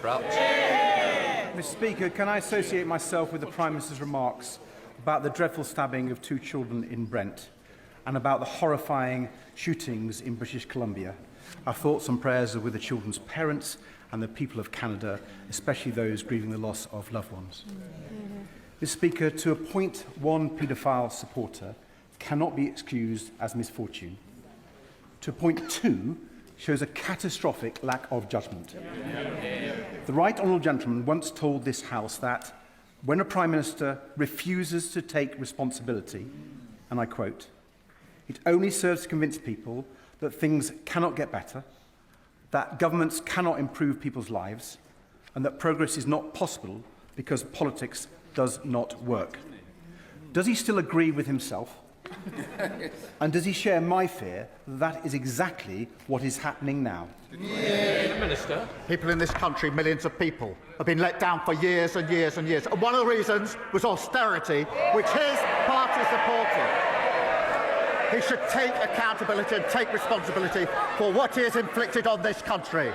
Mr Speaker, can I associate myself with the Prime Minister's remarks about the dreadful stabbing of 2 children in Brent and about the horrifying shootings in British Columbia? Our thoughts and prayers are with the children's parents and the people of Canada, especially those grieving the loss of loved ones. Mr Speaker, to appoint one paedophile supporter cannot be excused as misfortune. To appoint 2 shows a catastrophic lack of judgment. The Right Honourable Gentleman once told this House that when a Prime Minister refuses to take responsibility, and I quote, "It only serves to convince people that things cannot get better, that governments cannot improve people's lives, and that progress is not possible because politics does not work." Does he still agree with himself? And does he share my fear that that is exactly what is happening now? Minister. People in this country, millions of people, have been let down for years and years and years. And one of the reasons was austerity, which his party supported. He should take accountability and take responsibility for what he has inflicted on this country.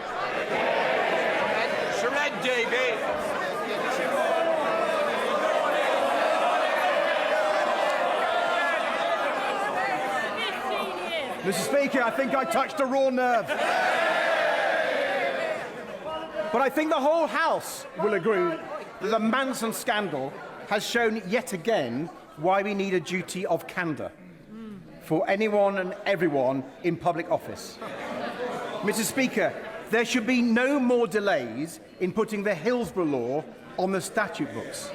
Surrender, Davey. Mr Speaker, I think I touched a raw nerve. But I think the whole House will agree that the Mandelson scandal has shown yet again why we need a duty of candour for anyone and everyone in public office. Mr Speaker, there should be no more delays in putting the Hillsborough Law on the statute books.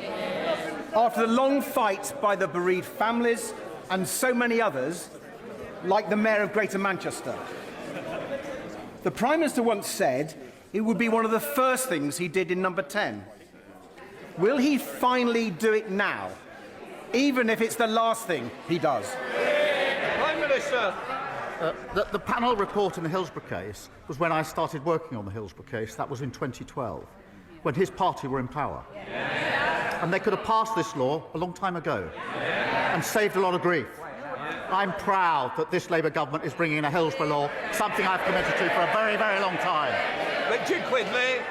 After the long fight by the bereaved families and so many others, like the Mayor of Greater Manchester. The Prime Minister once said it would be one of the first things he did in number 10. Will he finally do it now, even if it's the last thing he does? Prime Minister. The panel report in the Hillsborough case was when I started working on the Hillsborough case. That was in 2012, when his party were in power. And they could have passed this law a long time ago and saved a lot of grief. I'm proud that this Labour government is bringing in a Hillsborough Law, something I've committed to for a very, very long time. Richard Quidley.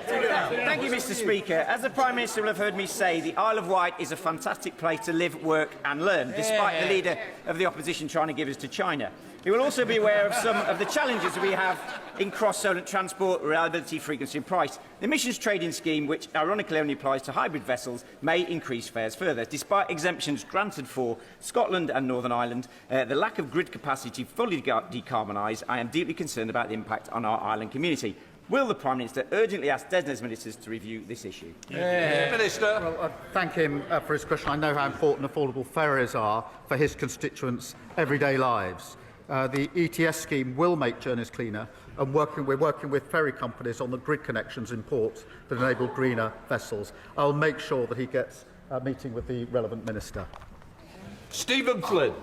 Thank you, Mr Speaker. As the Prime Minister will have heard me say, the Isle of Wight is a fantastic place to live, work and learn, despite the Leader of the Opposition trying to give us to China. He will also be aware of some of the challenges we have in cross-zonal transport, reliability, frequency and price. The emissions trading scheme, which ironically only applies to hybrid vessels, may increase fares further. Despite exemptions granted for Scotland and Northern Ireland, the lack of grid capacity fully decarbonise, I am deeply concerned about the impact on our island community. Will the Prime Minister urgently ask DESNZ ministers to review this issue? Minister. Well, thank him for his question. I know how important affordable ferries are for his constituents' everyday lives. The ETS scheme will make journeys cleaner, and we're working with ferry companies on the grid connections in ports that enable greener vessels. I'll make sure that he gets a meeting with the relevant minister. Stephen Flynn.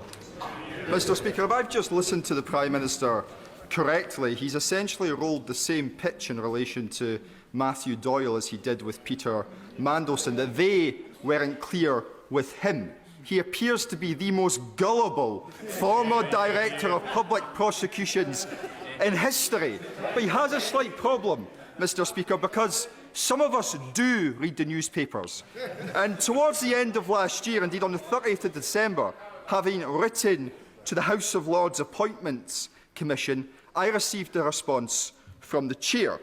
Mr Speaker, if I've just listened to the Prime Minister correctly, he's essentially rolled the same pitch in relation to Matthew Doyle as he did with Peter Mandelson, that they weren't clear with him. He appears to be the most gullible former Director of Public Prosecutions in history. But he has a slight problem, Mr Speaker, because some of us do read the newspapers. And towards the end of last year, indeed on the 30th of December, having written to the House of Lords Appointments Commission, I received a response from the Chair,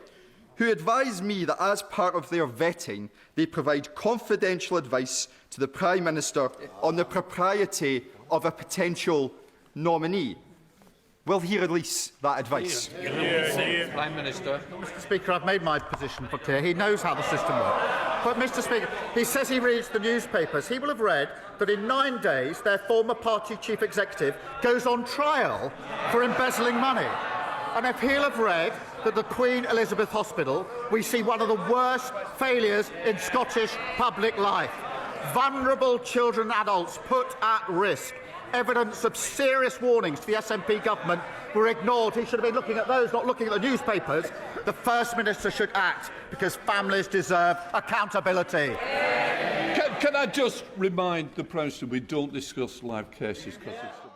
who advised me that as part of their vetting, they provide confidential advice to the Prime Minister on the propriety of a potential nominee. Will he release that advice? Prime Minister. Mr Speaker, I've made my position for clear. He knows how the system works. But, Mr Speaker, he says he reads the newspapers. He will have read that in 9 days their former party chief executive goes on trial for embezzling money. And if he'll have read that the Queen Elizabeth Hospital, we see one of the worst failures in Scottish public life. Vulnerable children and adults put at risk. Evidence of serious warnings to the SNP government were ignored. He should have been looking at those, not looking at the newspapers. The First Minister should act, because families deserve accountability. Can I just remind the Prime Minister we don't discuss live cases because it's